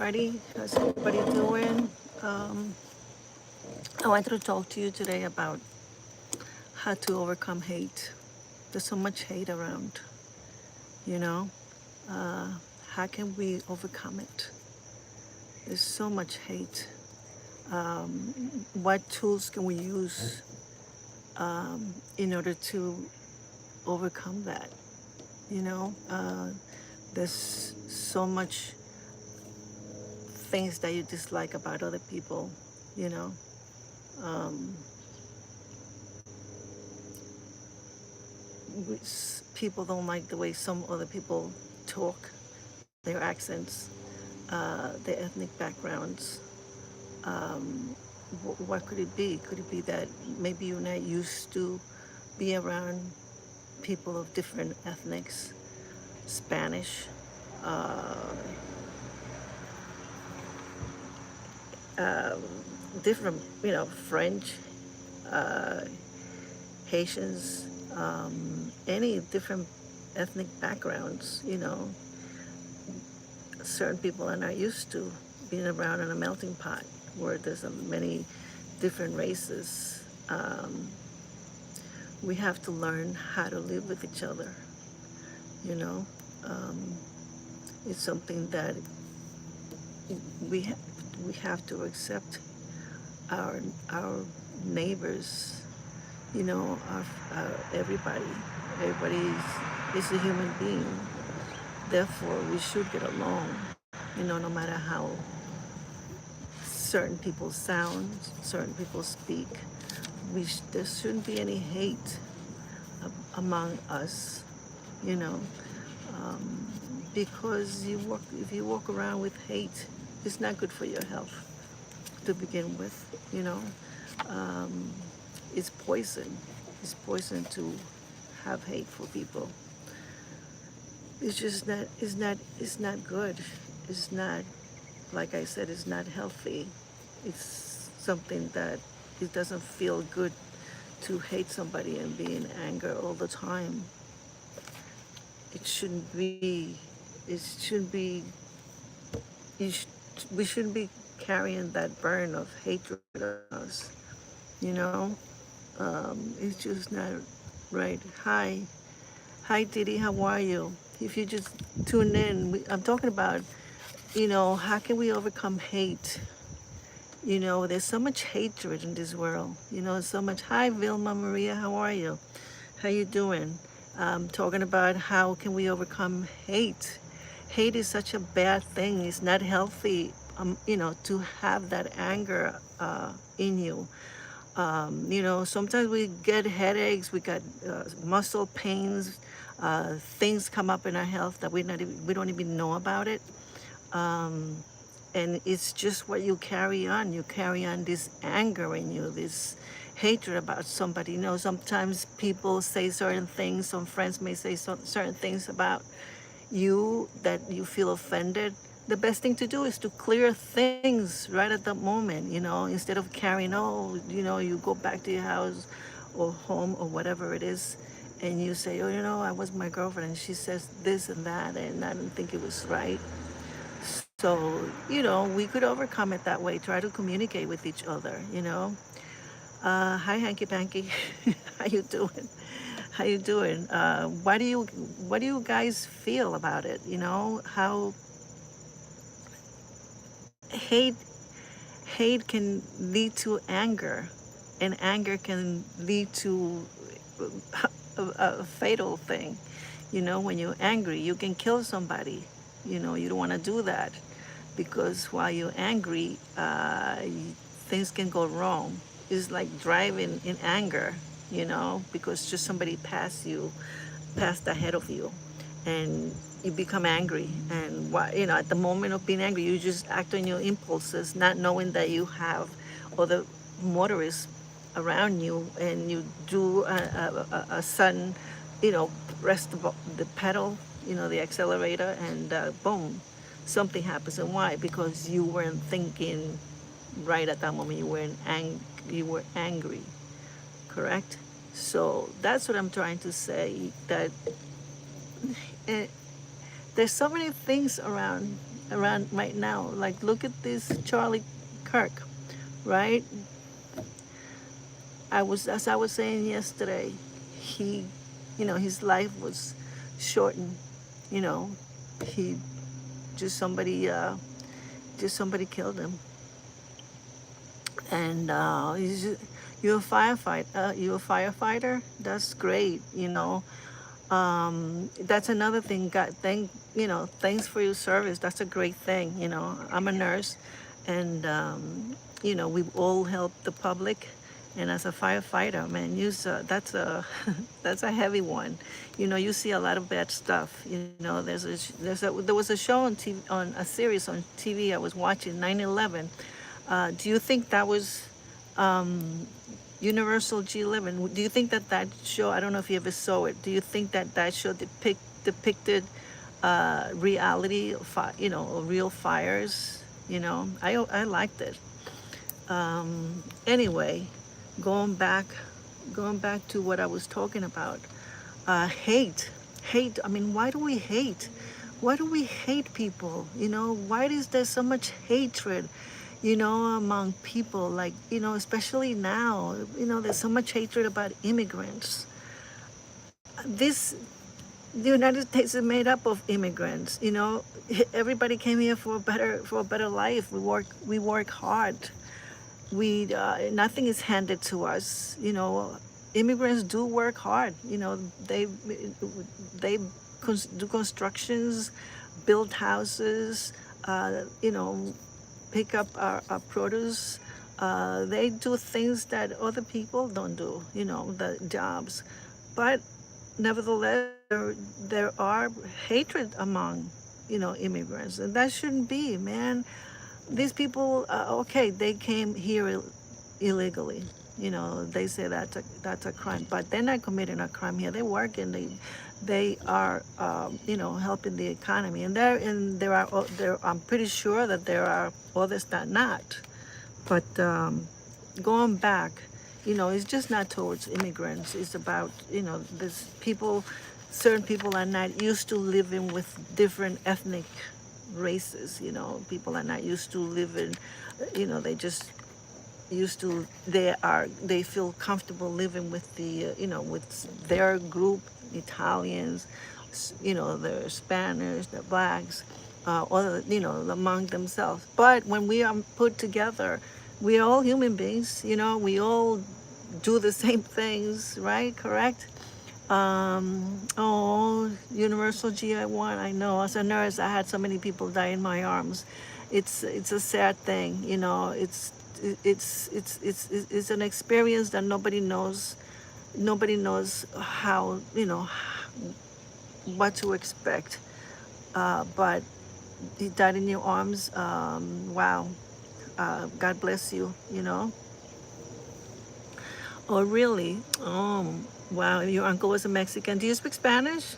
everybody. How's everybody doing? Um, I wanted to talk to you today about how to overcome hate. There's so much hate around, you know? Uh, how can we overcome it? There's so much hate. What tools can we use in order to overcome that? You know, there's so much things that you dislike about other people, you know. Um, People don't like the way some other people talk, their accents, their ethnic backgrounds. What could it be? Could it be that maybe you're not used to be around people of different ethnics, Spanish, uh, different, French, uh, Haitians, any different ethnic backgrounds, certain people are not used to being around in a melting pot where there's many different races. We have to learn how to live with each other, you know. Um, it's something that we ha- we have to accept our our neighbors, everybody. Everybody is a human being. Therefore, we should get along, no matter how certain people sound, certain people speak. There shouldn't be any hate among us, you know, because if you walk around with hate, it's not good for your health to begin with, you know. Um, it's poison. It's poison to have hate for people. It's just not. It's not. It's not good. It's not. Like I said, it's not healthy. It's something that it doesn't feel good to hate somebody and be in anger all the time. It shouldn't be. It shouldn't be. You sh- we shouldn't be carrying that burden of hatred on us. You know, it's just not right. Hi, Didi. How are you? If you just tune in, I'm talking about, how can we overcome hate? There's so much hatred in this world. So much. Hi, Vilma Maria. How are you? How you doing? Talking about how can we overcome hate. Hate is such a bad thing. It's not healthy, to have that anger in you. Sometimes we get headaches, we got muscle pains, things come up in our health that we don't even know about it. Um, and it's just what you carry on. You carry on this anger in you, this hatred about somebody. Sometimes people say certain things, some friends may say certain things about you that you feel offended. The best thing to do is to clear things right at that moment, instead of carrying, you go back to your house or home or whatever it is, and you say, oh, I was my girlfriend and she says this and that, and I didn't think it was right. So, we could overcome it that way. Try to communicate with each other. Hi, Hanky Panky. How you doing? How you doing? What do you guys feel about it? How hate hate can lead to anger, and anger can lead to a fatal thing. When you're angry, you can kill somebody. You don't want to do that because while you're angry, things can go wrong. It's like driving in anger, because just somebody passed ahead of you, and you become angry. And at the moment of being angry, you just act on your impulses, not knowing that you have other motorists around you, and you do a sudden, press the pedal, the accelerator, and boom, something happens. And why? Because you weren't thinking right at that moment. You were angry, correct? So that's what I'm trying to say. That eh, there's so many things around around right now. Like, look at this Charlie Kirk, right? As I was saying yesterday, he, his life was shortened. You know, he just somebody, just somebody killed him, and you're a firefighter. You're a firefighter. That's great. That's another thing. God, thanks for your service. That's a great thing. I'm a nurse, and we all help the public. And as a firefighter, man, that's a that's a heavy one. You see a lot of bad stuff. There was a show on TV, on a series on TV I was watching, 9/11. Do you think that was Universal G11? Do you think that show? I don't know if you ever saw it. Do you think that show depicted reality, real fires? I liked it. Anyway, going back, to what I was talking about. Hate. I mean, why do we hate? Why do we hate people? Why is there so much hatred? Among people, like, especially now, there's so much hatred about immigrants. The United States is made up of immigrants. Everybody came here for a better life. We work hard. Nothing is handed to us. Immigrants do work hard. They do constructions, build houses, pick up our produce. They do things that other people don't do, the jobs. But nevertheless, there are hatred among, immigrants. And that shouldn't be, man. These people, okay, they came here illegally. They say that's a crime, but they're not committing a crime here. They work and they are, helping the economy. And I'm pretty sure that there are others that not. But going back, it's just not towards immigrants. It's about, this people, certain people are not used to living with different ethnic races. People are not used to living, they just used to, they feel comfortable living with with their group, Italians, the Spanish, the blacks, or among themselves. But when we are put together, we are all human beings. We all do the same things, right? Correct? Universal GI1. I know. As a nurse, I had so many people die in my arms. It's a sad thing. It's an experience that nobody knows. Nobody knows how, what to expect. But he died in your arms. Wow. God bless you. Oh, really? Oh, wow. Your uncle was a Mexican. Do you speak Spanish?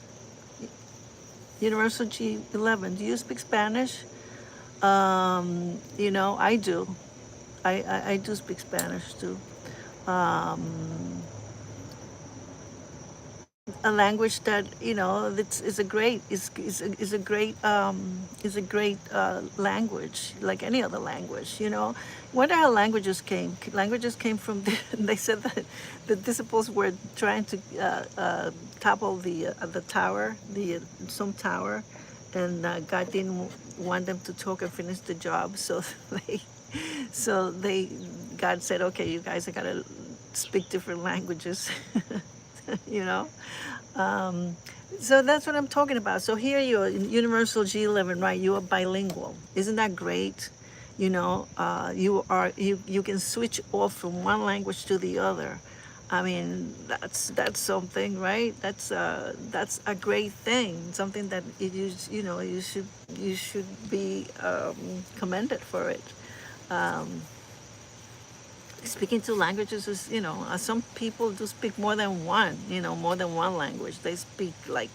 Universal G11. Do you speak Spanish? I do. I do speak Spanish too. A language that is a great language, like any other language. Wonder how languages came. Languages came from they said that the disciples were trying to topple the tower, some tower, and God didn't want them to talk and finish the job, so God said, okay, you guys are gonna speak different languages. you know so that's what I'm talking about. So here you're in Universal G11, right? You are bilingual. Isn't that great? You can switch off from one language to the other. I mean, that's something, right? That's a great thing. Something that you should be commended for it. Speaking two languages is, some people do speak more than one language. They speak like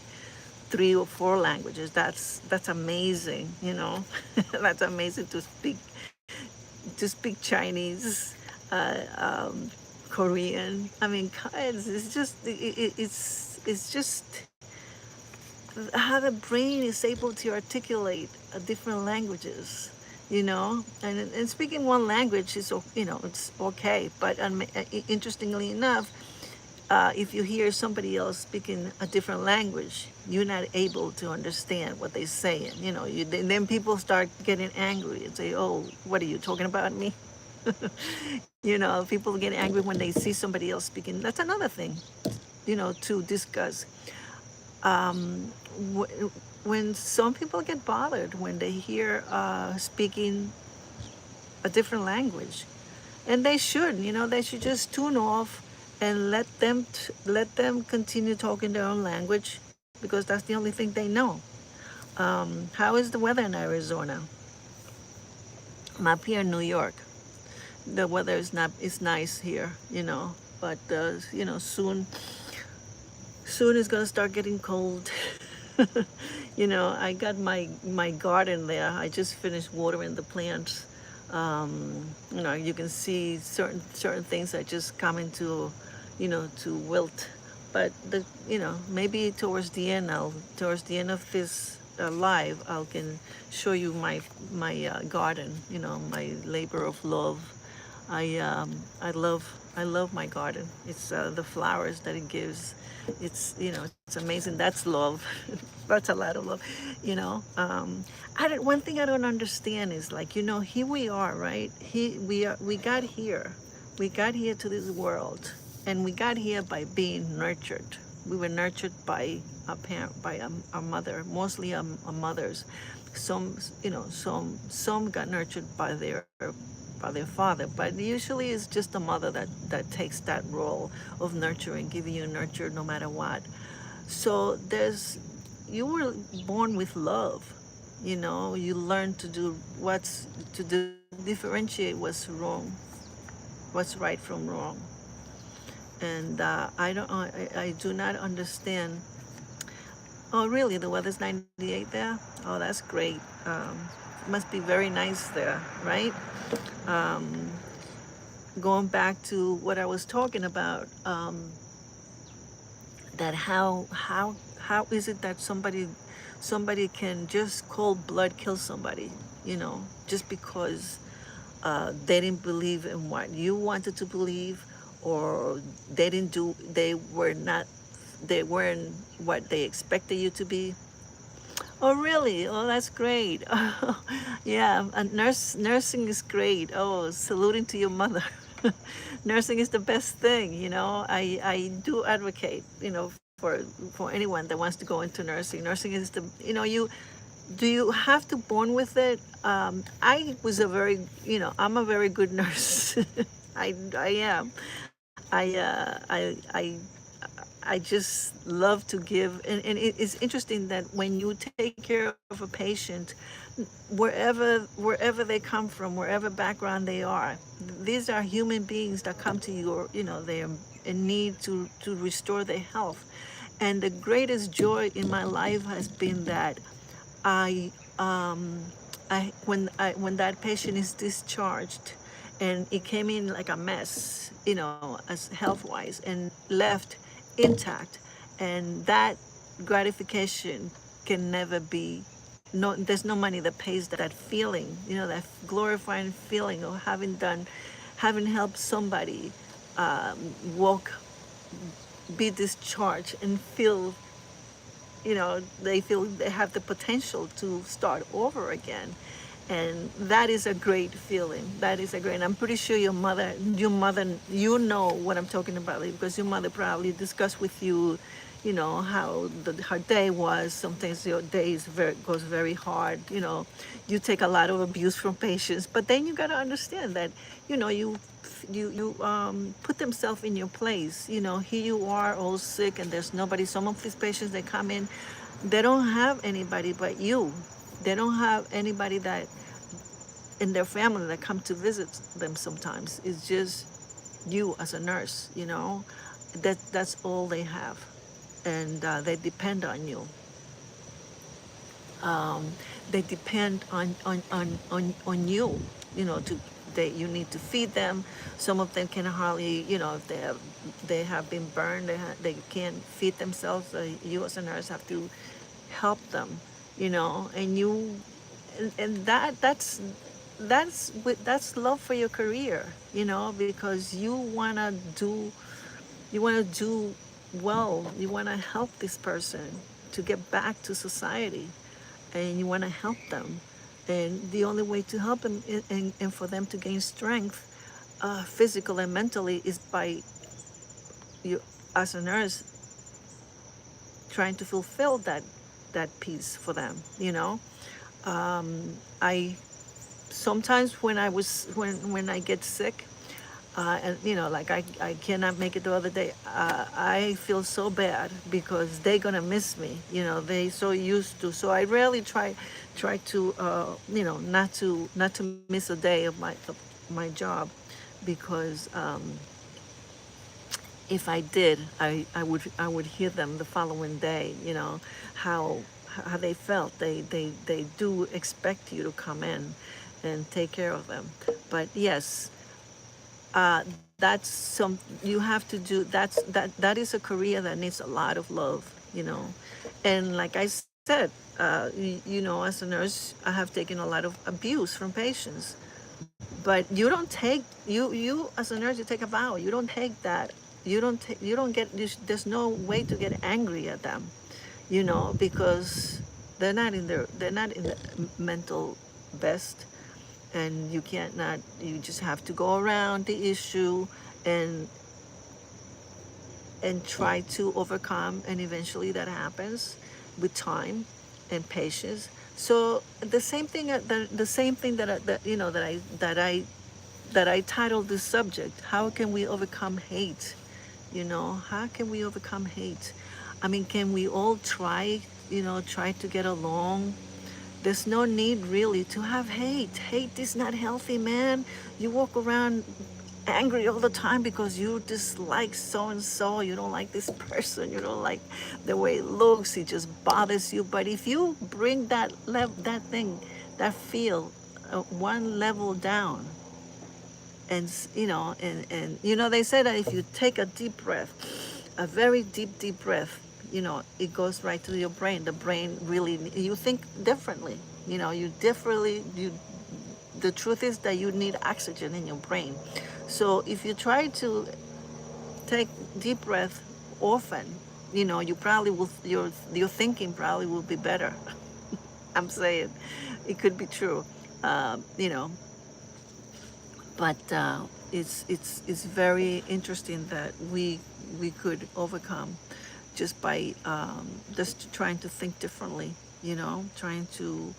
3 or 4 languages. That's amazing, That's amazing to speak Chinese, Korean. I mean, it's just how the brain is able to articulate different languages, you know, and speaking one language is you know, it's okay, but interestingly enough, if you hear somebody else speaking a different language, you're not able to understand what they're saying. You know, then people start getting angry and say, "Oh, what are you talking about me?" You know, people get angry when they see somebody else speaking. That's another thing, you know, to discuss. When some people get bothered when they hear speaking a different language, and they should, you know, they should just tune off and let them continue talking their own language because that's the only thing they know. How is the weather in Arizona? I'm up here in New York. The weather is not is nice here, you know, but you know, soon it's gonna start getting cold. You know, I got my garden there. I just finished watering the plants. You know, you can see certain things that just come into, you know, to wilt. But the you know, maybe towards the end of this live, I can show you my garden. You know, my labor of love. I love my garden. It's the flowers that it gives. It's, you know, it's amazing. That's love. That's a lot of love. You know, one thing I don't understand is, like, you know, here we are, right? We got here. We got here to this world, and we got here by being nurtured. We were nurtured by our parent, by our mother, mostly our mothers. Some, you know, some got nurtured by their father, but usually it's just the mother that takes that role of nurturing, giving you nurture no matter what. So you were born with love, you know. You learn to do differentiate what's wrong, what's right from wrong. And I do not understand. Oh, really? The weather's 98 there? Oh, that's great. Must be very nice there, right? Um, Going back to what I was talking about, that how is it that somebody can just cold blood kill somebody, you know, just because they didn't believe in what you wanted to believe, or they weren't what they expected you to be. Oh, really? Oh, that's great. Yeah, nursing is great. Oh, saluting to your mother. Nursing is the best thing, you know. I do advocate, you know, for anyone that wants to go into nursing. Nursing is you know, do you have to born with it? I was I'm a very good nurse. I am. I just love to give, and it's interesting that when you take care of a patient, wherever they come from, wherever background they are, these are human beings that come to you, or, you know, they're in need to restore their health. And the greatest joy in my life has been that I when that patient is discharged, and it came in like a mess, you know, as health wise, and left intact, and that gratification can never be, no, there's no money that pays that feeling, you know, that glorifying feeling of having helped somebody walk, be discharged, and feel, you know, they feel they have the potential to start over again. And that is a great feeling. That is a great, and I'm pretty sure you know what I'm talking about, because your mother probably discussed with you, you know, how her day was. Sometimes your day goes very hard, you know. You take a lot of abuse from patients, but then you got to understand that, you know, you put themselves in your place. You know, here you are all sick, and there's nobody. Some of these patients, they come in, they don't have anybody but you. They don't have anybody that in their family that come to visit them. Sometimes it's just you as a nurse, you know. That's all they have, and they depend on you. They depend on you, you know, you need to feed them. Some of them can hardly, you know, if they have been burned, they can't feed themselves. You as a nurse have to help them, you know, and you, and that's love for your career, you know, because you want to do well, you want to help this person to get back to society, and you want to help them, and the only way to help them and for them to gain strength, physical and mentally, is by you, as a nurse, trying to fulfill that piece for them, you know. I sometimes when I get sick, and you know, like I cannot make it the other day, I feel so bad because they're gonna miss me, you know, they so used to, so I rarely try to you know, not to miss a day of my job, because if I did, I would hear them the following day, you know, how how they felt. They do expect you to come in and take care of them. But yes, that's some you have to do. That is a career that needs a lot of love, you know. And like I said, you know, as a nurse, I have taken a lot of abuse from patients. But you don't take, you as a nurse, you take a vow. You don't take that. You don't get. There's no way to get angry at them, you know, because they're not in the mental best, and you can't not. You just have to go around the issue and try to overcome, and eventually that happens with time and patience. So the same thing, the same thing that you know, that I titled this subject, how can we overcome hate? You know, how can we overcome hate? I mean, can we all try, you know, try to get along? There's no need really to have hate. Hate is not healthy, man. You walk around angry all the time because you dislike so and so. You don't like this person. You don't like the way it looks. It just bothers you. But if you bring that thing, that feel, one level down, and you know, and you know, they say that if you take a deep breath, a very deep breath, you know, it goes right to your brain. The brain really, you think differently, you know, you differently, you, the truth is that you need oxygen in your brain. So if you try to take deep breath often, you know, you probably will, your thinking probably will be better. I'm saying it could be true, you know. But it's very interesting that we could overcome just by just trying to think differently, you know, trying to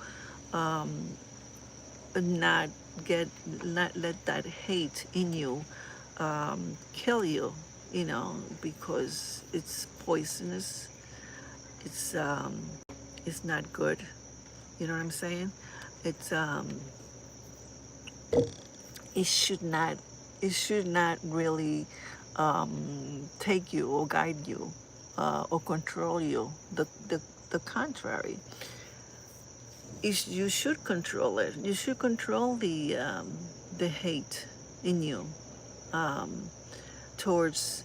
not get, not let that hate in you kill you, you know, because it's poisonous. It's it's not good. You know what I'm saying? It's it should not, it should not really take you or guide you or control you. The contrary, you should control it. You should control the hate in you towards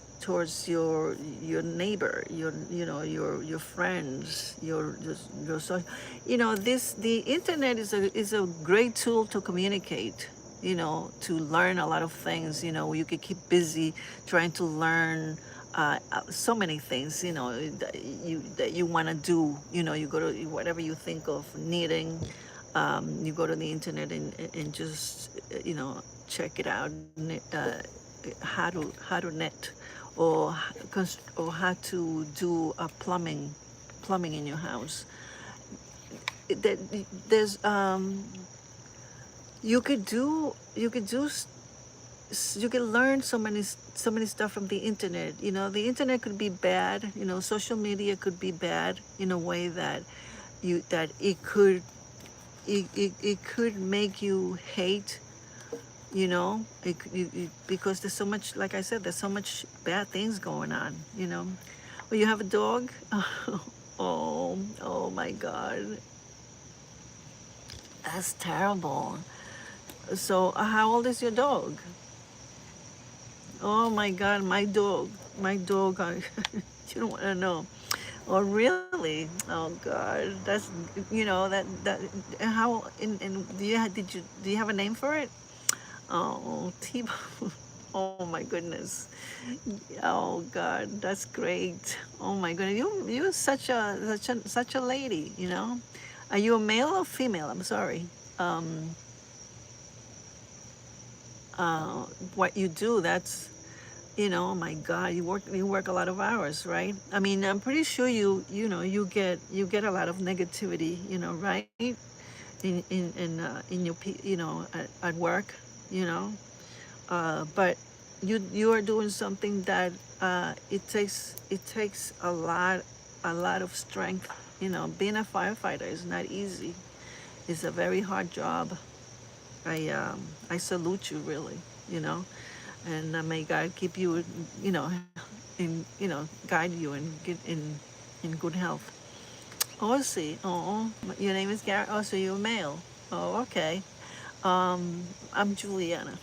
your neighbor, your, you know, your friends, your so, you know, this, the internet is a great tool to communicate, you know, to learn a lot of things, you know. You could keep busy trying to learn so many things, you know, that you want to do, you know. You go to whatever you think of needing, you go to the internet and just you know, check it out, how to net, or or how to do a plumbing in your house. That there's you could do you can learn so many stuff from the internet. You know, the internet could be bad, you know, social media could be bad in a way that it could, it could make you hate, you know, because there's so much, like I said, there's so much bad things going on, you know. Well, you have a dog. Oh my God, that's terrible. So how old is your dog? Oh my God, my dog, I, you don't want to know. Oh, really? Oh, God. That's, that, how, do you have a name for it? Oh, T-bone. Oh, my goodness. Oh, God. That's great. Oh, my goodness. You're such a lady, you know? Are you a male or female? I'm sorry. Um, uh, what you do, that's, oh my God, you work a lot of hours, right? I mean, I'm pretty sure you get a lot of negativity, right? In your at work, you know. But you are doing something that it takes a lot of strength. Being a firefighter is not easy. It's a very hard job. I salute you, really. You know, and may God keep you, you know, guide you and get in good health. Oh, I see. Oh, your name is Gary. Oh, so you're a male. Oh, okay. I'm Juliana.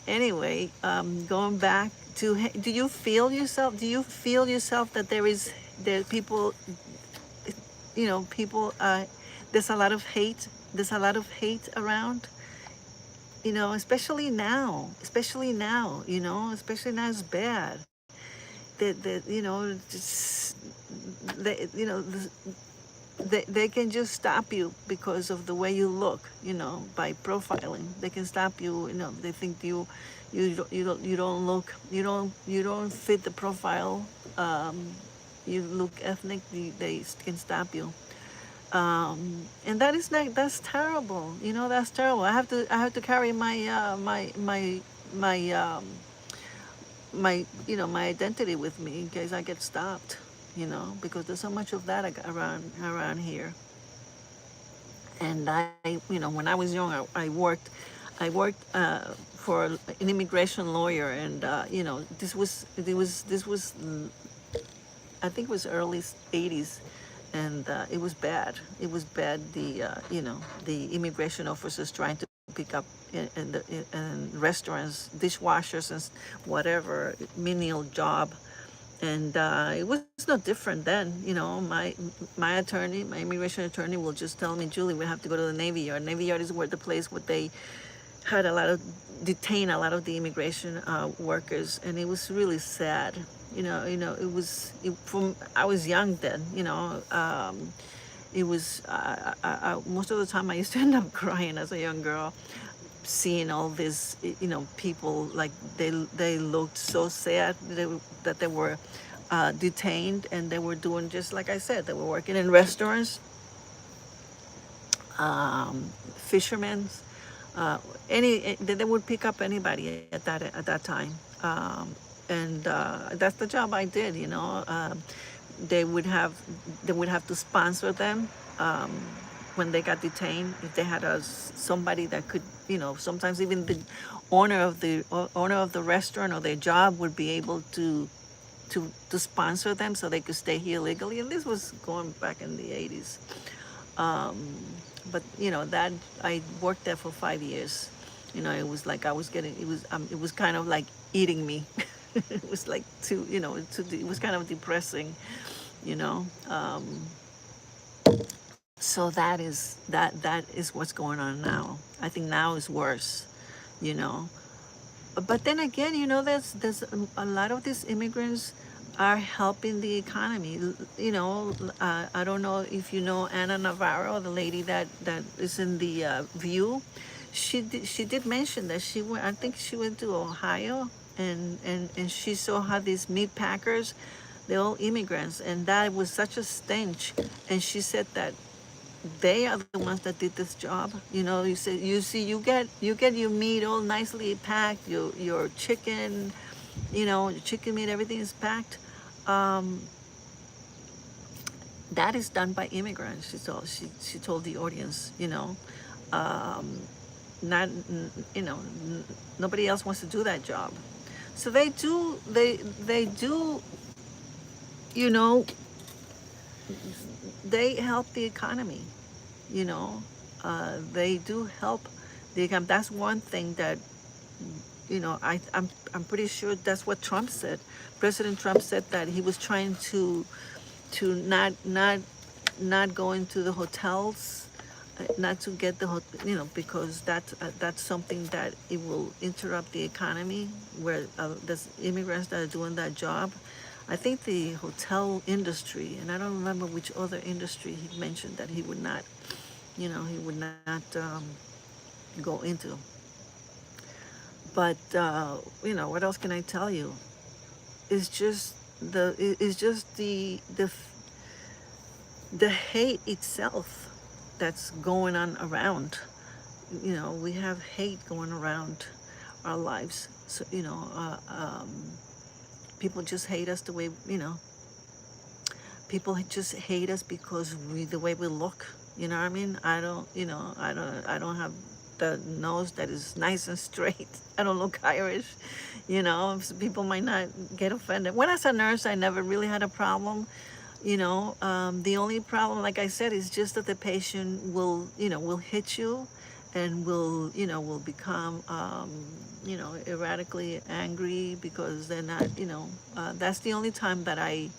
Anyway, going back to, do you feel yourself? Do you feel yourself that there people, people, there's a lot of hate. There's a lot of hate around. Especially now. Especially now it's bad. That just they, they can just stop you because of the way you look, by profiling. They can stop you. They think you don't look, you don't fit the profile. You look ethnic. They can stop you. And that's terrible. That's terrible. I have to carry my identity with me in case I get stopped. Because there's so much of that around here. And when I was young, I worked for an immigration lawyer, and this was I think it was early '80s, and it was bad. It was bad. The immigration officers trying to pick up in restaurants, dishwashers, and whatever menial job. And it was no different then. My attorney, my immigration attorney, will just tell me, Julie, we have to go to the Navy Yard. Navy Yard is where the place where they had detain a lot of the immigration workers, and it was really sad. From I was young then. It was most of the time I used to end up crying as a young girl, seeing all these people, like they looked so sad that they were detained, and they were doing just like I said. They were working in restaurants, fishermen, they would pick up anybody at that time. And that's the job I did. They would have they would have to sponsor them when they got detained. If they had somebody that could, sometimes even the owner of the restaurant or their job would be able to sponsor them so they could stay here legally. And this was going back in the '80s. But that I worked there for 5 years. It was like I was getting, it was kind of like eating me. It was like it was kind of depressing, you know. So that is what's going on now. I think now is worse, you know. But then again, there's a lot of these immigrants are helping the economy. I don't know if you know Anna Navarro, the lady that is in the View. She did mention that she went. I think she went to Ohio, and she saw how these meat packers, they're all immigrants, and that was such a stench. And she said that they are the ones that did this job. You see, you get your meat all nicely packed, your chicken, your chicken meat, everything is packed. Um, that is done by immigrants. She told the audience. Um, not nobody else wants to do that job. So they do, you know they help the economy. you know they do help the economy. That's one thing that I'm pretty sure that's what Trump said. President Trump said that he was trying to not go into the hotels, not to get because that's something that it will interrupt the economy, where there's immigrants that are doing that job. I think the hotel industry, and I don't remember which other industry he mentioned that he would not go into. But what else can I tell you? It's just the hate itself that's going on around. We have hate going around our lives. So people just hate us the way people just hate us because the way we look. You know what I mean? I don't have the nose that is nice and straight. I don't look Irish. So people might not get offended. When I was a nurse, I never really had a problem. The only problem, like I said, is just that the patient will hit you, and will become erratically angry because they're not. That's the only time that I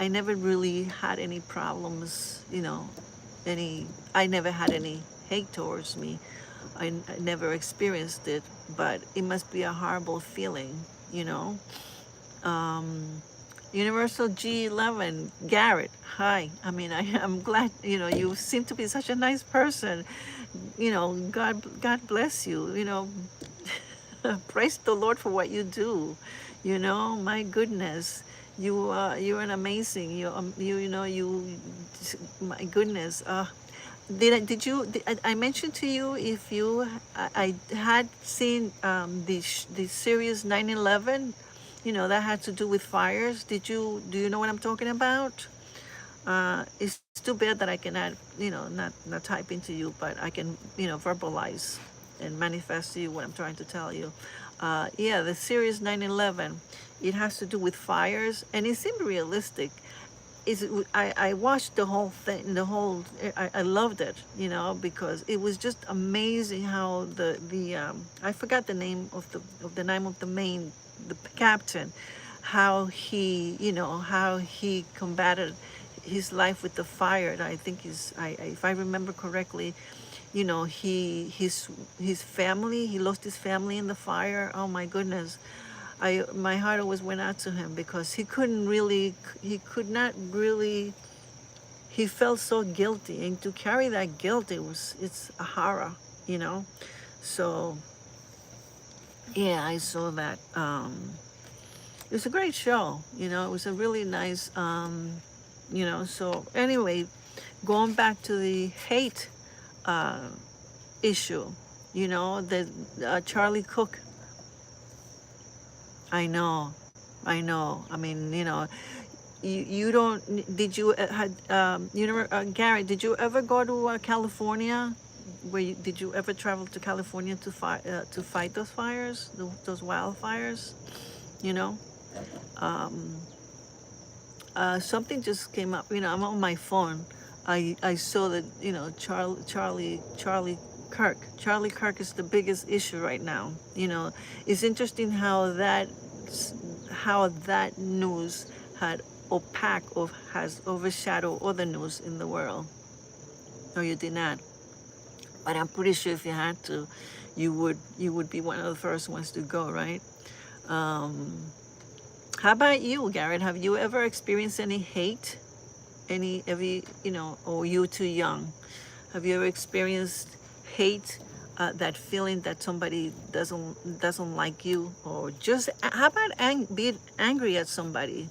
never really had any problems. I never had any hate towards me. I never experienced it, but it must be a horrible feeling. you know. Um, Universal G11, Garrett, hi. I mean, I'm glad, you seem to be such a nice person. God bless you, praise the Lord for what you do. My goodness, you're an amazing, my goodness. I mentioned to you if you, I had seen the series 9/11, that had to do with fires. Do you know what I'm talking about? It's too bad that I cannot, not type into you, but I can, verbalize and manifest to you what I'm trying to tell you. Yeah, the series 9/11, it has to do with fires, and it seemed realistic. I watched the whole thing, I loved it, because it was just amazing how I forgot the name of the main, the captain, how he combated his life with the fire. And I think if I remember correctly, his family, he lost his family in the fire. Oh my goodness. My heart always went out to him because he could not really, he felt so guilty, and to carry that guilt, it's a horror, you know. So yeah, I saw that. It was a great show, it was a really nice, so anyway, going back to the hate uh, issue, the Charlie Cook. I know, I know. I mean, you don't. Did you had Gary? Did you ever go to California? Did you ever travel to California to fight those fires, those wildfires? You know, um, something just came up. I'm on my phone. I saw that Charlie Kirk. Charlie Kirk is the biggest issue right now. It's interesting how that news had has overshadowed other news in the world. No, you did not. But I'm pretty sure if you had to, you would be one of the first ones to go, right? Um, how about you, Garrett? Have you ever experienced any hate? Or you too young? Have you ever experienced hate? That feeling that somebody doesn't like you, or just how about being angry at somebody?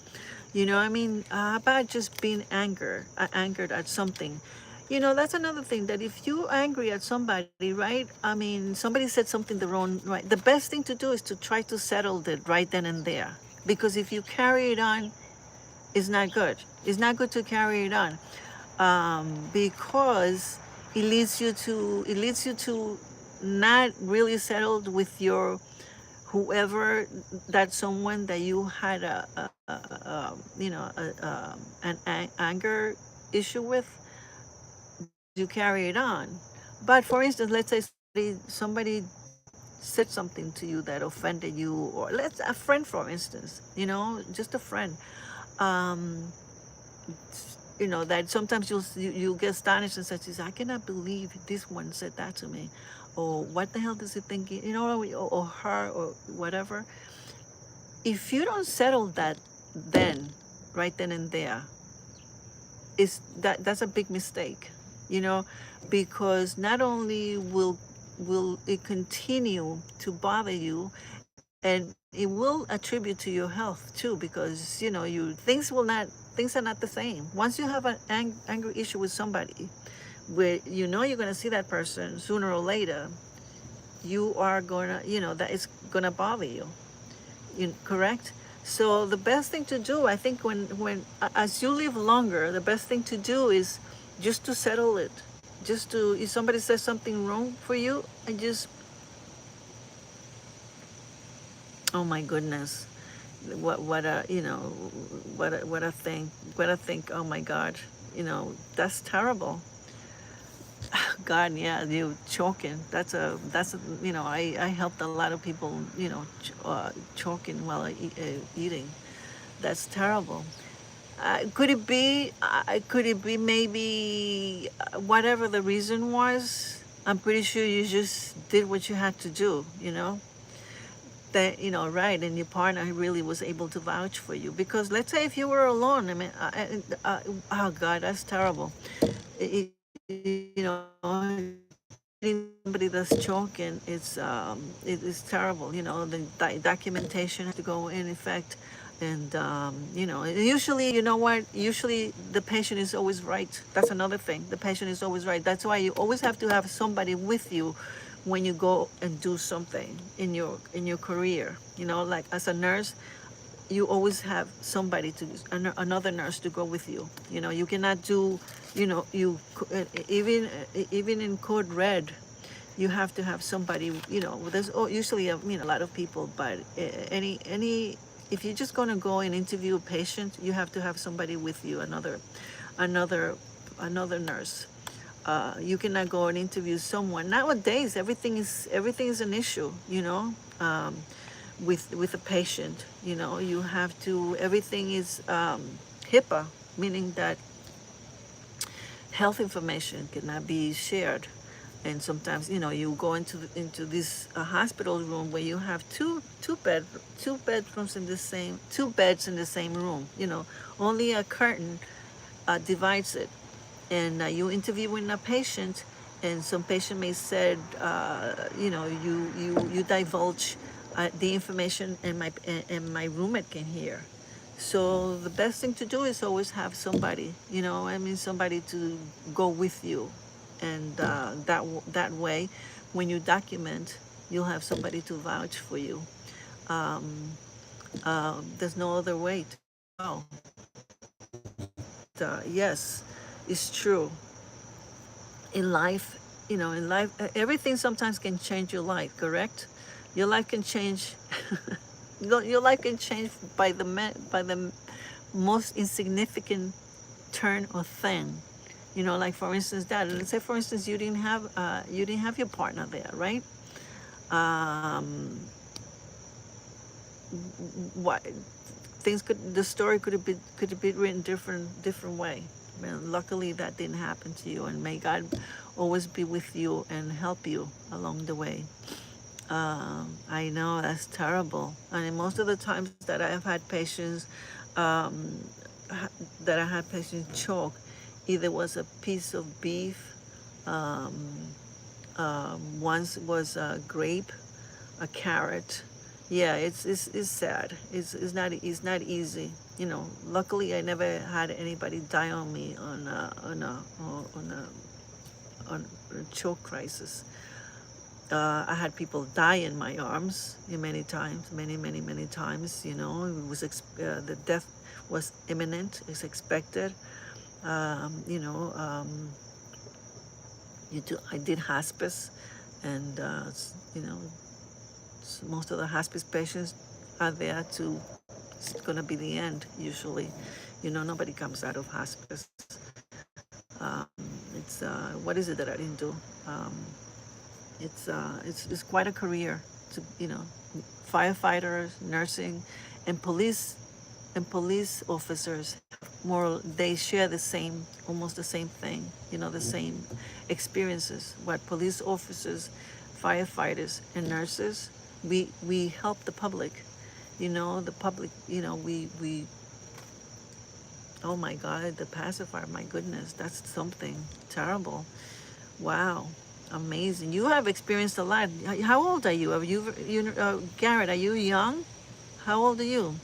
I mean, how about just being angered at something? That's another thing, that if you're angry at somebody, right? I mean, somebody said something the wrong, right? The best thing to do is to try to settle it right then and there, because if you carry it on, it's not good. It's not good to carry it on, because it leads you to not really settled with your whoever, that someone that you had an anger issue with. You carry it on. But for instance, let's say somebody said something to you that offended you, or let's a friend, for instance, just a friend. Um, that sometimes you'll get astonished and say, I cannot believe this one said that to me, or what the hell does he think, or her, or whatever. If you don't settle that then, right then and there, that's a big mistake, you know, because not only will it continue to bother you, and it will attribute to your health too, because things are not the same. Once you have an angry issue with somebody, where you're going to see that person sooner or later, you are going to, that is going to bother you. Correct? So the best thing to do, I think, when as you live longer, the best thing to do is just to settle it. Just to, if somebody says something wrong for you, and just, oh my goodness, what a what a thing. Oh my God, that's terrible. God, yeah, you choking. I helped a lot of people, choking while eating. That's terrible. Could it be maybe whatever the reason was? I'm pretty sure you just did what you had to do, that, right, and your partner really was able to vouch for you. Because let's say if you were alone, I mean, oh God, that's terrible. It, somebody that's choking, it is terrible. The documentation has to go in effect, and usually, you know what? Usually, the patient is always right. That's another thing. The patient is always right. That's why you always have to have somebody with you when you go and do something in your career. Like as a nurse, you always have somebody another nurse to go with you. You cannot do, even in code red, you have to have somebody. There's usually a lot of people, but any if you're just going to go and interview a patient, you have to have somebody with you, another another nurse. You cannot go and interview someone. Nowadays, everything is an issue. With a patient, you have to. Everything is HIPAA, meaning that health information cannot be shared. And sometimes, you go into this hospital room where you have two bedrooms in the same, two beds in the same room. Only a curtain divides it, and you interviewing a patient, and some patient may said, you divulge the information, and my roommate can hear. So the best thing to do is always have somebody, somebody to go with you, and that way, when you document, you'll have somebody to vouch for you. Um, there's no other way to go. Yes, it's true. In life, everything sometimes can change your life. Correct? Your life can change. Your life can change by the most insignificant turn or thing. Like for instance, that. Let's say, for instance, you didn't have your partner there, right? Um, what the story could have been written different way. Man, luckily that didn't happen to you, and may God always be with you and help you along the way. I know that's terrible. And most of the times that I have had patients, um, choke, either was a piece of beef, um, once was a grape, a carrot. Yeah, it's sad. It's not easy. Luckily I never had anybody die on me on a choke crisis. I had people die in my arms many times, many times. The death was imminent. It's expected. Um, you know, um, I did hospice, and most of the hospice patients are there to. It's gonna be the end usually. Nobody comes out of hospice. Um, it's what is it that I didn't do? Um, it's quite a career. to, firefighters, nursing, and police officers more, they share the same, almost the same thing, the same experiences. What police officers, firefighters, and nurses, we help the public. The public, we oh my God, the pacifier, my goodness, that's something terrible. Wow, amazing. You have experienced a lot. How old are you? Garrett, are you young? How old are you?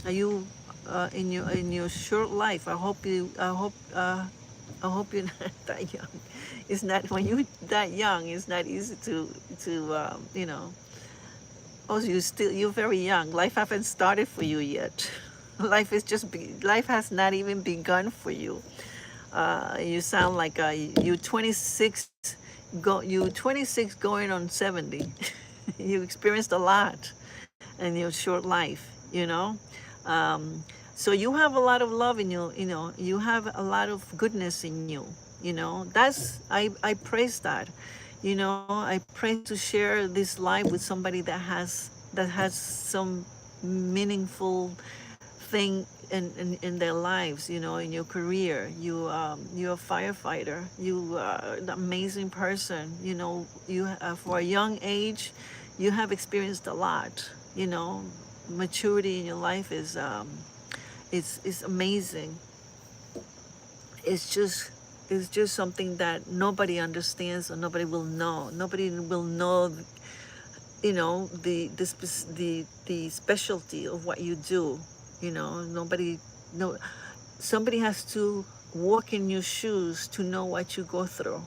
Are you in your short life? I hope you're not that young. It's not, when you're that young, it's not easy to. Oh, you're very young. Life haven't started for you yet. Life has not even begun for you. You sound like you 26, you 26 going on 70. You experienced a lot in your short life, Um, so you have a lot of love in you, you have a lot of goodness in you, That's, I praise that. I pray to share this life with somebody that has some meaningful thing in their lives, in your career. You're a firefighter. You are an amazing person. For a young age, you have experienced a lot. Maturity in your life is amazing. It's just something that nobody understands, or nobody will know. Nobody will know, the specialty of what you do. Nobody, no, somebody has to walk in your shoes to know what you go through.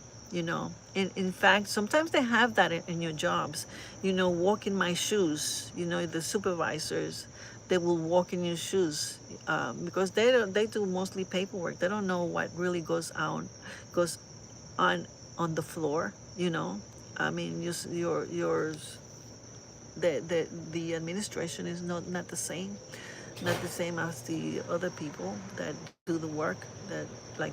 In fact, sometimes they have that in your jobs. Walk in my shoes. The supervisors, they will walk in your shoes, because they do mostly paperwork. They don't know what really goes on the floor. I mean, yours, the administration is not the same, not the same as the other people that do the work, that, like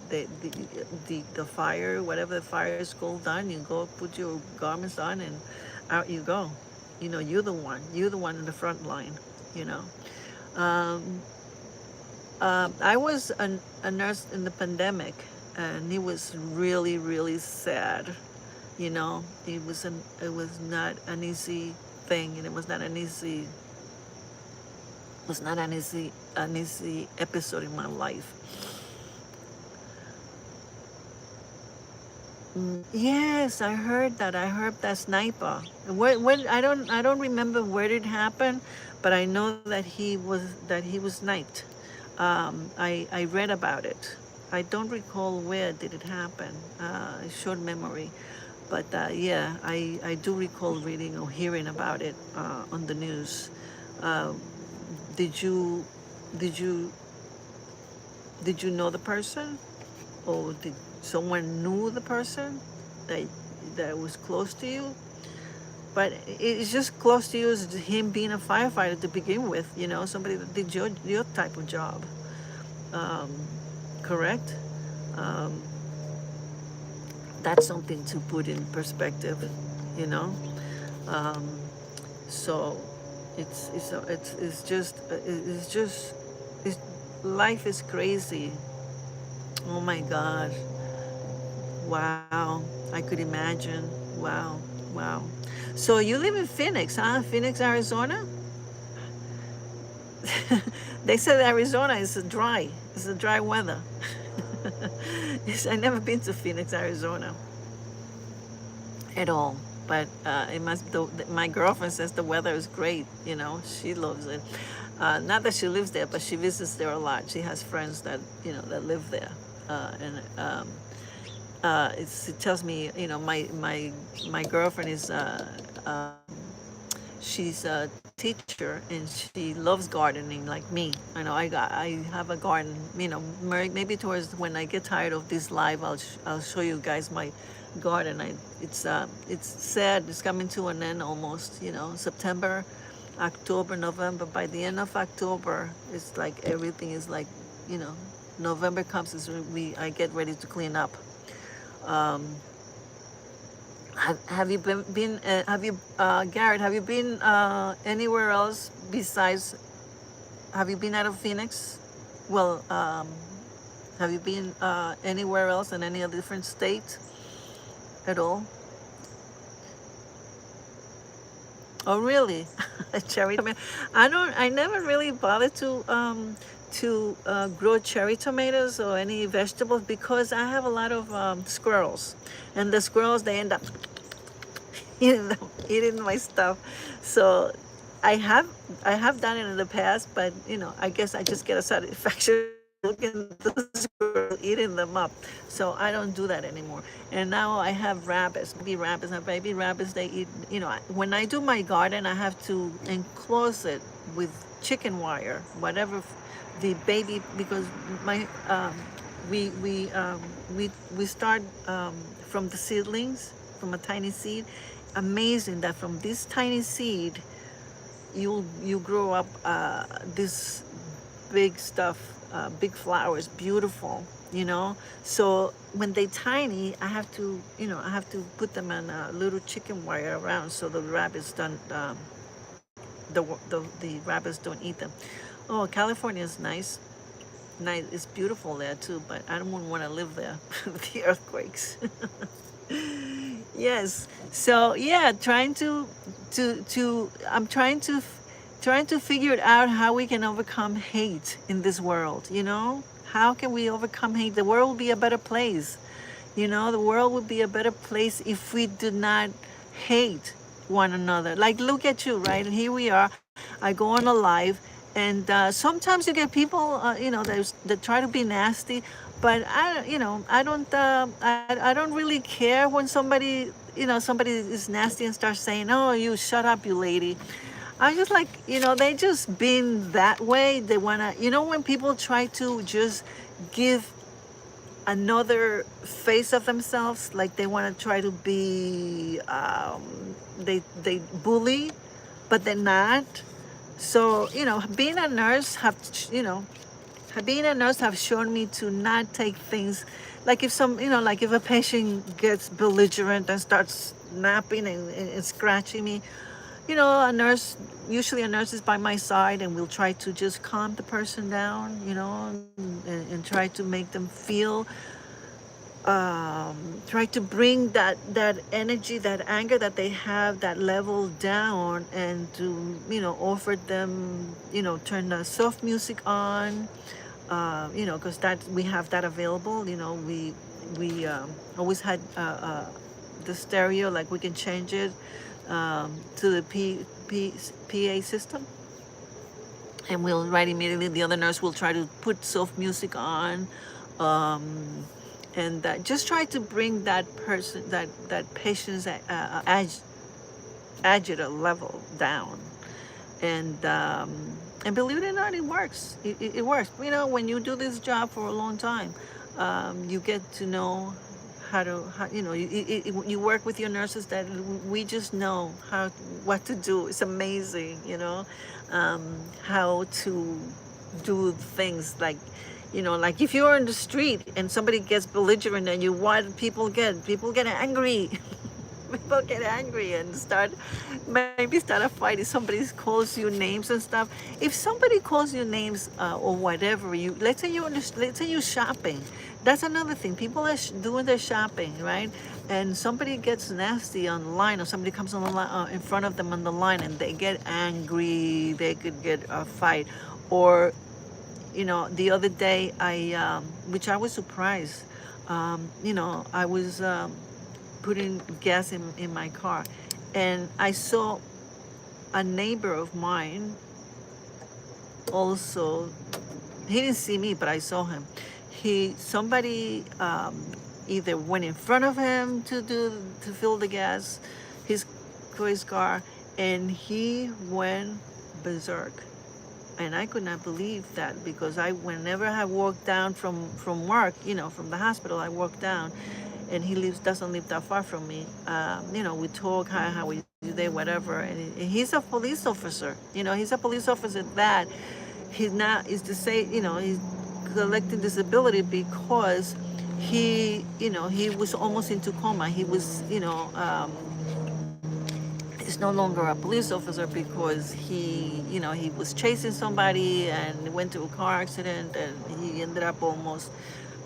the fire, whatever the fire is called, done. You go put your garments on, and out you go. You're the one in the front line. you know um, I was a nurse in the pandemic, and it was really, really sad. It was not an easy thing, and it was not an easy episode in my life. Yes, I heard that. I heard that sniper. When I don't remember where it happened, but I know that he was sniped. I read about it. I don't recall where did it happen. Short memory, but yeah, I do recall reading or hearing about it on the news. Uh, did you did you did you know the person, or did someone knew the person that was close to you? But it's just close to you as him being a firefighter to begin with. Somebody that did your type of job. Um, Correct. Um, that's something to put in perspective. You know. Um, so it's life is crazy. Oh my God. Wow. I could imagine. Wow. Wow. So you live in Phoenix, huh? Phoenix, Arizona? They said Arizona is dry. It's a dry weather. I've never been to Phoenix, Arizona at all. But my girlfriend says the weather is great. She loves it. Not that she lives there, but she visits there a lot. She has friends that live there. And it tells me, my girlfriend is she's a teacher, and she loves gardening like me. I have a garden. Maybe towards when I get tired of this live, I'll show you guys my garden. It's sad. It's coming to an end almost. September, October, November. By the end of October, it's like everything is like, November comes, I get ready to clean up. Um, Have you been have you Garrett, have you been anywhere else besides, have you been out of Phoenix? Well, have you been anywhere else in any other different state at all? Oh, really? Cherry tomato. I never really bothered to grow cherry tomatoes or any vegetables because I have a lot of squirrels, and the squirrels, they end up eating my stuff. So I have I have done it in the past, but I guess I just get a satisfaction looking at the squirrel eating them up. So I don't do that anymore. And now I have rabbits, baby rabbits. They eat. When I do my garden, I have to enclose it with chicken wire, whatever the baby, because my we we um, we start from the seedlings, from a tiny seed. Amazing that from this tiny seed you grow up this big stuff, big flowers, beautiful. So when they tiny, I have to put them on a little chicken wire around so the rabbits don't the rabbits don't eat them. Oh, California is nice. Nice, it's beautiful there too, but I don't want to live there with the earthquakes. Yes. So yeah, I'm trying to figure it out how we can overcome hate in this world. How can we overcome hate? The world will be a better place. The world would be a better place if we do not hate one another. Like, look at you, right? And here we are. I go on a live, and sometimes you get people, that try to be nasty. But I don't really care when somebody is nasty and starts saying, "Oh, you shut up, you lady." I just like, they just been that way. They wanna, when people try to just give another face of themselves, like they want to try to be they bully, but they're not. So being a nurse being a nurse have shown me to not take things like, like if a patient gets belligerent and starts snapping and scratching me, usually a nurse is by my side, and we'll try to just calm the person down, and try to make them feel, try to bring that energy, that anger that they have, that level down, and to offer them, turn the soft music on, because that we have that available. We always had the stereo, like we can change it to the PA system, and we'll right immediately. The other nurse will try to put soft music on, and just try to bring that person, that patient's agita level down, and believe it or not, it works. It works. When you do this job for a long time, you get to know you work with your nurses that we just know what to do. It's amazing, how to do things like, like if you're in the street and somebody gets belligerent and people get angry. People get angry and maybe start a fight if somebody calls you names and stuff. If somebody calls you names or whatever, let's say you're shopping. That's another thing. People are doing their shopping, right? And somebody gets nasty on the line, or somebody comes on the line, in front of them on the line, and they get angry. They could get a fight, or the other day which I was surprised. I was putting gas in my car, and I saw a neighbor of mine also. He didn't see me, but I saw him. Somebody either went in front of him to fill the gas for his car, and he went berserk. And I could not believe that, because whenever I walk down from work, from the hospital, I walk down, and he doesn't live that far from me. We talk, how we do there, whatever. And he's a police officer. He's a police officer that he's not, is to say, he's collecting disability because he was almost into coma. He was, he's no longer a police officer because he was chasing somebody and went to a car accident, and he ended up almost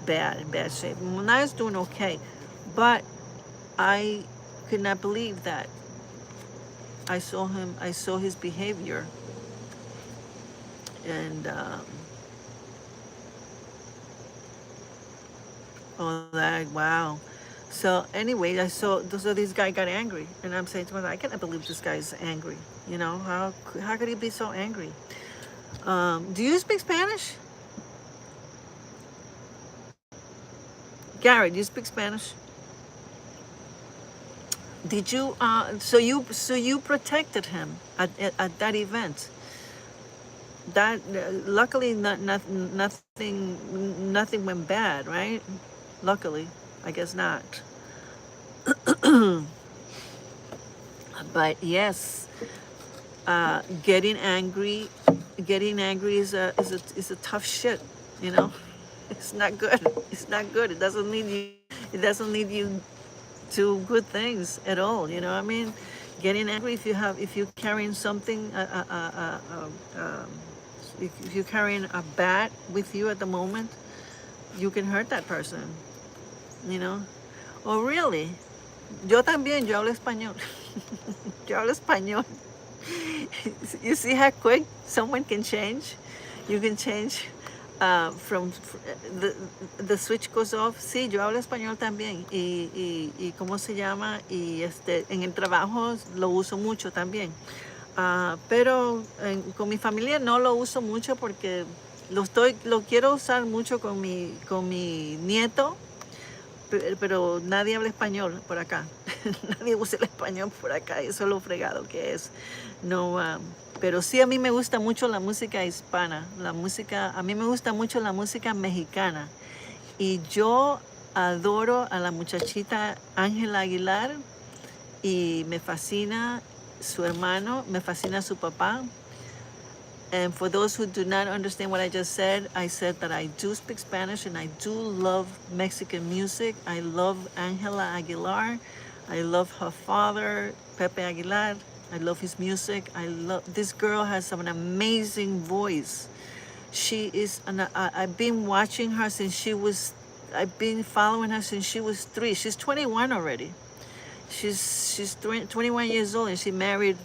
in bad shape. Now he's doing okay, but I could not believe that I saw his behavior, and all that. Wow. So anyway, so this guy got angry, and I'm saying to myself, I cannot believe this guy's angry. How could he be so angry? Do you speak Spanish? Gary, do you speak Spanish? Did you? So you protected him at that event. That luckily nothing went bad, right? Luckily, I guess not. But yes, getting angry is a tough shit. You know, it's not good. It's not good. It doesn't lead you. It doesn't lead you to good things at all. You know what I mean? Getting angry if you're carrying something, if you're carrying a bat with you at the moment, you can hurt that person. You know? Oh, really? Yo también, yo hablo español. Yo hablo español. You see how quick someone can change? You can change from the switch goes off. Sí, yo hablo español también. Y ¿cómo se llama? Y en el trabajo lo uso mucho también. Pero con mi familia no lo uso mucho porque lo quiero usar mucho con mi nieto, pero nadie habla español por acá. Nadie usa el español por acá. Eso es lo fregado que es. No, pero sí, a mí me gusta mucho la música hispana. A mí me gusta mucho la música mexicana. Y yo adoro a la muchachita Ángela Aguilar, y me fascina su hermano, me fascina su papá. And for those who do not understand what I said that I do speak Spanish and I do love Mexican music. I love Angela Aguilar. I love her father, Pepe Aguilar. I love his music. This girl has an amazing voice. I've been watching her I've been following her since she was 3. She's 21 already. She's 21 years old, and she married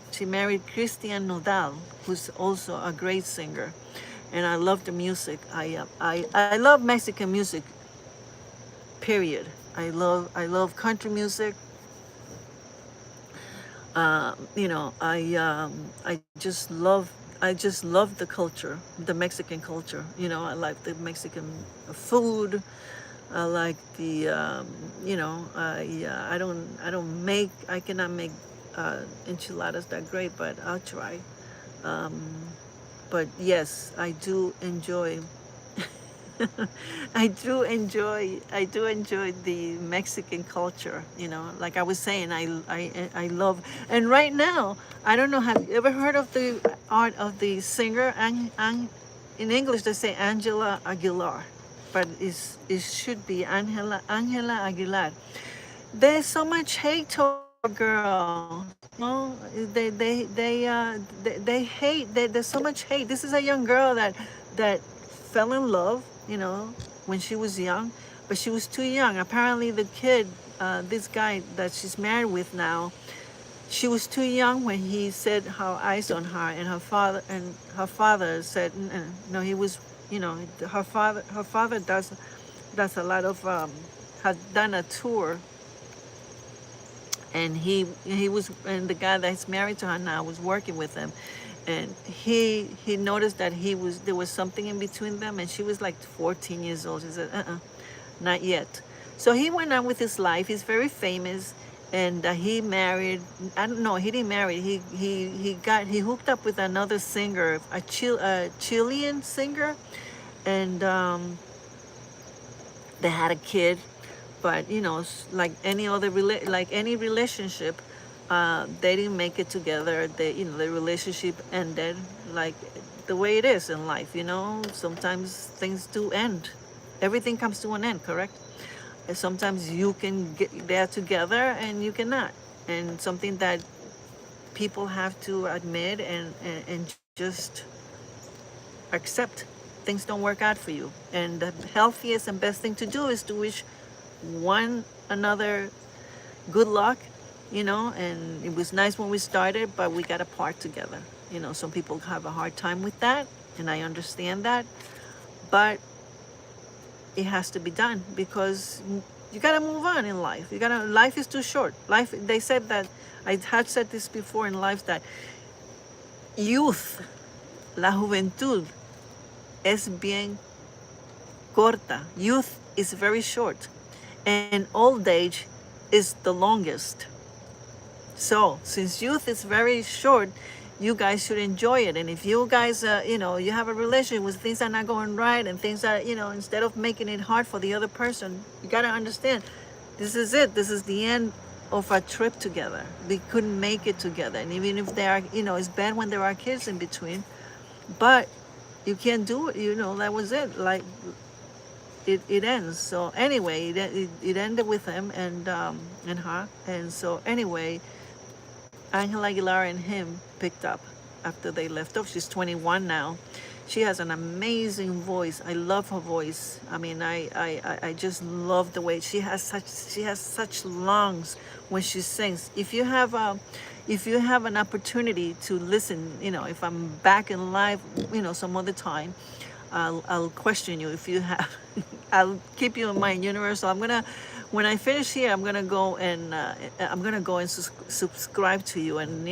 Christian Nodal, who's also a great singer, and I love the music. I love Mexican music. Period. I love country music. I just love the culture, the Mexican culture. I like the Mexican food. I like the, I cannot make enchiladas that great, but I'll try. But yes, I do enjoy, I do enjoy the Mexican culture. Like I was saying, I love, and right now, I don't know, have you ever heard of the art of the singer, in English they say Angela Aguilar, but it should be Angela Aguilar. There's so much hate toward the girl. They hate. There's so much hate. This is a young girl that fell in love, when she was young, but she was too young. Apparently, the kid, this guy that she's married with now, she was too young when he set her eyes on her, and her father said no. He was, her father does a lot of had done a tour, and he was, and the guy that's married to her now was working with him, and he noticed that there was something in between them, and she was like 14 years old. He said not yet. So he went on with his life. He's very famous, and he married. I don't know. He didn't marry. He hooked up with another singer, a Chilean singer, and they had a kid. But like any other like any relationship, they didn't make it together. The relationship ended, like the way it is in life. Sometimes things do end. Everything comes to an end, correct? Sometimes you can get there together and you cannot. And something that people have to admit and just accept. Things don't work out for you. And the healthiest and best thing to do is to wish one another good luck, and it was nice when we started, but we got to part together. Some people have a hard time with that, and I understand that, but it has to be done because you got to move on in life. Life is too short. They said that, I had said this before in life, that youth, la juventud, es bien corta. Youth is very short, and old age is the longest. So, since youth is very short, you guys should enjoy it. And if you guys, you have a relationship with things are not going right and things are, instead of making it hard for the other person, you got to understand, this is it. This is the end of our trip together. We couldn't make it together. And even if there are, it's bad when there are kids in between, but you can't do it, that was it. Like, it ends. So anyway, it ended with him and her. And so anyway, Angela Aguilar and him picked up after they left off. She's 21 now. She has an amazing voice. I love her voice. I mean, I just love the way she has such lungs when she sings. If you have an opportunity to listen, if I'm back in live, some other time, I'll question you if you have. I'll keep you in my universe. So when I finish here, I'm gonna go and subscribe to you, and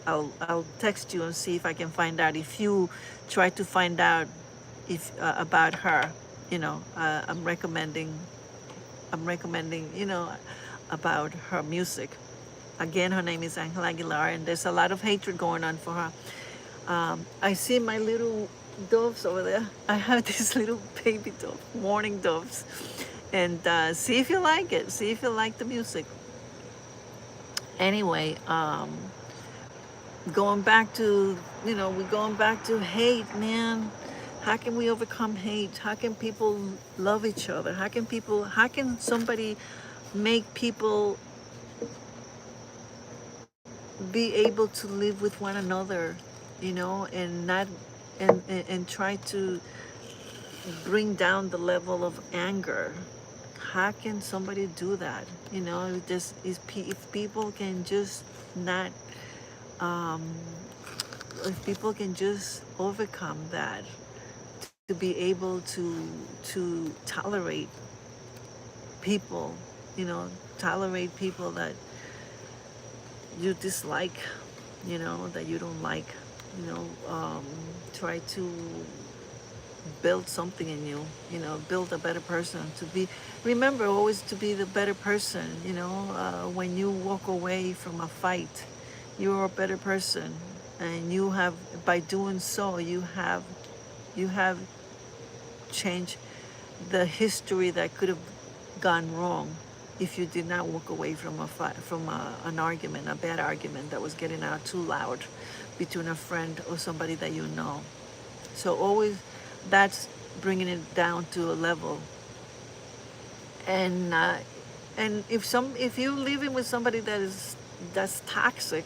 I'll text you and see if I can find out if you try to find out if about her. I'm recommending about her music. Again, her name is Angela Aguilar, and there's a lot of hatred going on for her. I see my little doves over there. I have these little baby doves, morning doves, and see if you like it. See if you like the music. Anyway, going back to we're going back to hate, man. How can we overcome hate? How can people love each other? How can somebody make people be able to live with one another, and not and try to bring down the level of anger? How can somebody do that? If people can just not, if people can just overcome that, to be able to tolerate people, tolerate people that you dislike, that you don't like, try to build something in you, build a better person, remember always to be the better person, when you walk away from a fight, you're a better person, and by doing so, you have changed the history that could have gone wrong if you did not walk away from an argument, a bad argument that was getting out too loud between a friend or somebody that you know. So always, that's bringing it down to a level. And if you're living with somebody that's toxic,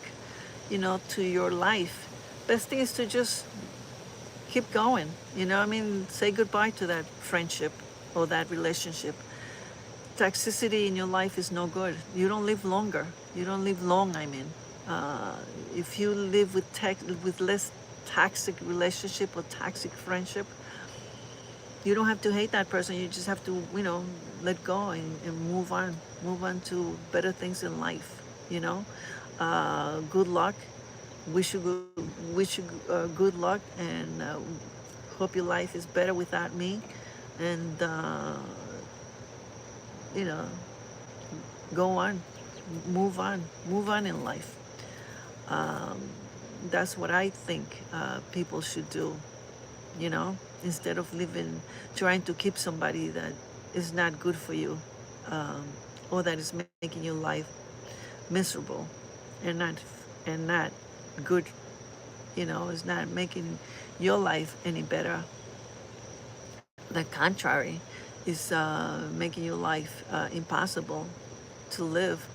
to your life, best thing is to just keep going. Say goodbye to that friendship or that relationship. Toxicity in your life is no good. You don't live longer. You don't live long. If you live with less toxic relationship or toxic friendship, you don't have to hate that person. You just have to, let go and move on to better things in life. Good luck. Wish you good luck, and hope your life is better without me. And go on, move on in life. That's what I think people should do. Instead of trying to keep somebody that is not good for you, or that is making your life miserable and not good. It's not making your life any better. The contrary, is making your life impossible to live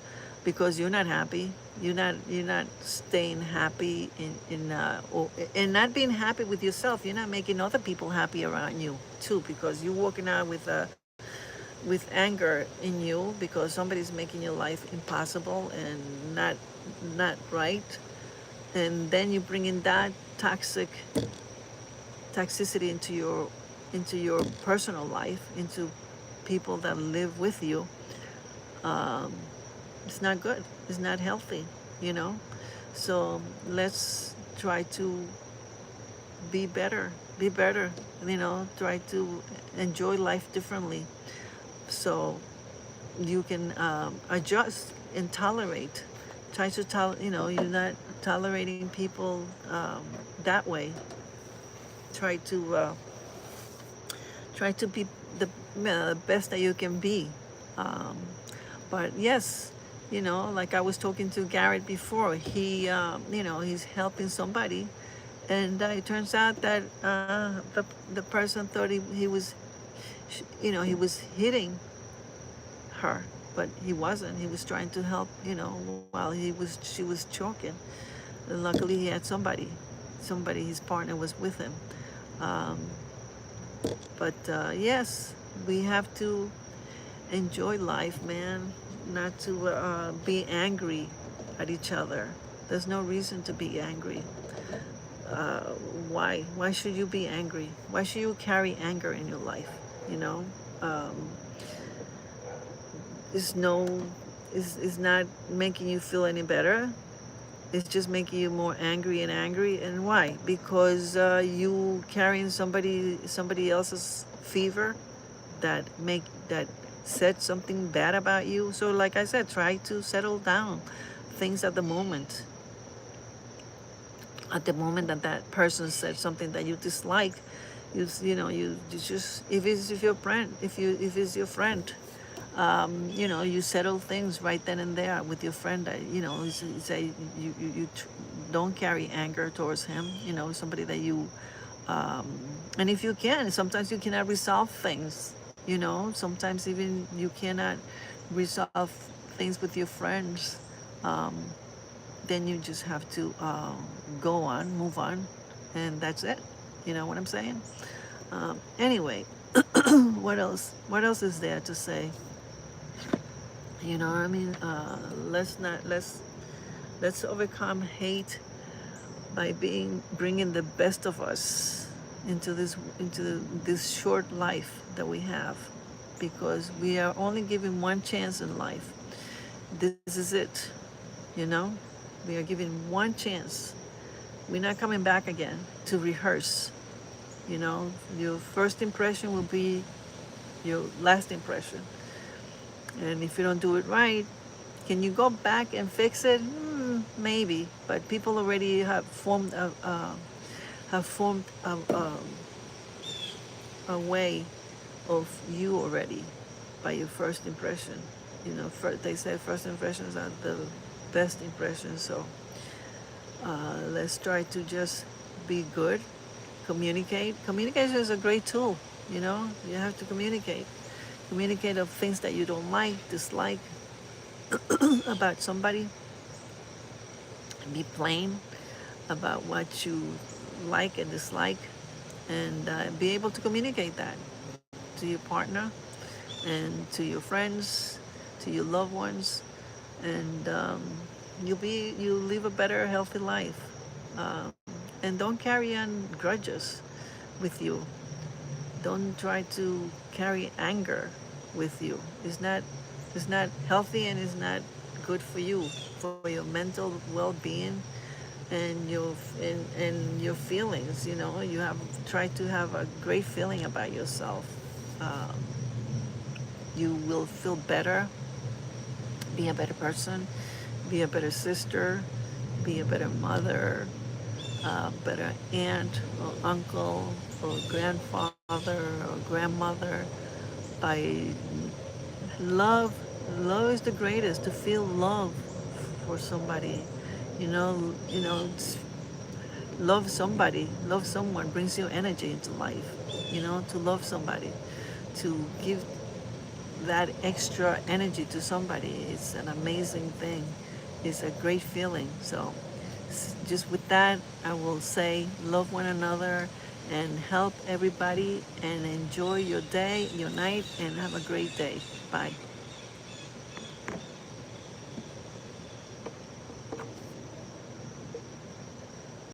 because you're not happy. You're not staying happy and not being happy with yourself. You're not making other people happy around you too, because you're walking out with anger in you because somebody's making your life impossible and not right. And then you bring in that toxicity into your personal life, into people that live with you. um, it's not good. It's not healthy, you know. So let's try to be better. Be better, Try to enjoy life differently, so you can adjust and tolerate. Try to you're not tolerating people that way. Try to be the best that you can be. Um, but yes, like I was talking to Garrett before, he's helping somebody, and it turns out that the person thought he was, he was hitting her, but he wasn't. He was trying to help, while she was choking. And luckily, he had somebody, his partner was with him. Um, but yes, we have to enjoy life, man. Not to be angry at each other. There's no reason to be angry. Why? Why should you be angry? Why should you carry anger in your life? You know, um, is no, is not making you feel any better. It's just making you more angry and angry. And why? Because you carrying somebody else's fever that said something bad about you. So like I said, try to settle down things at the moment. At the moment that person said something that you dislike, you just, if your friend, if it's your friend, you settle things right then and there with your friend. You say don't carry anger towards him. Somebody that you, um, and if you can, sometimes you cannot resolve things. Sometimes even you cannot resolve things with your friends. Um, then you just have to go on, move on, and that's it. You know what I'm saying? Anyway, what else? What else is there to say? I mean, let's overcome hate by bringing the best of us into this short life that we have, because we are only given one chance in life. This is it. You know, we are given one chance. We're not coming back again to rehearse. Your first impression will be your last impression. And if you don't do it right, can you go back and fix it? Maybe, but people already have formed a way of you already by your first impression. They say first impressions are the best impressions. So let's try to just be good, communicate. Communication is a great tool. You have to communicate of things that you don't like, dislike about somebody. Be plain about what you like and dislike, and be able to communicate that to your partner and to your friends, to your loved ones, and you'll live a better, healthy life. Um, and don't carry on grudges with you. Don't try to carry anger with you. It's not healthy, and it's not good for you, for your mental well-being and your feelings. You have try to have a great feeling about yourself. Um, you will feel better, be a better person, be a better sister, be a better mother, better aunt or uncle or grandfather or grandmother. By love, love is the greatest. To feel love for somebody, love somebody, love someone brings you energy into life. To love somebody, to give that extra energy to somebody. It's an amazing thing. It's a great feeling. So just with that, I will say love one another and help everybody and enjoy your day, your night, and have a great day. Bye.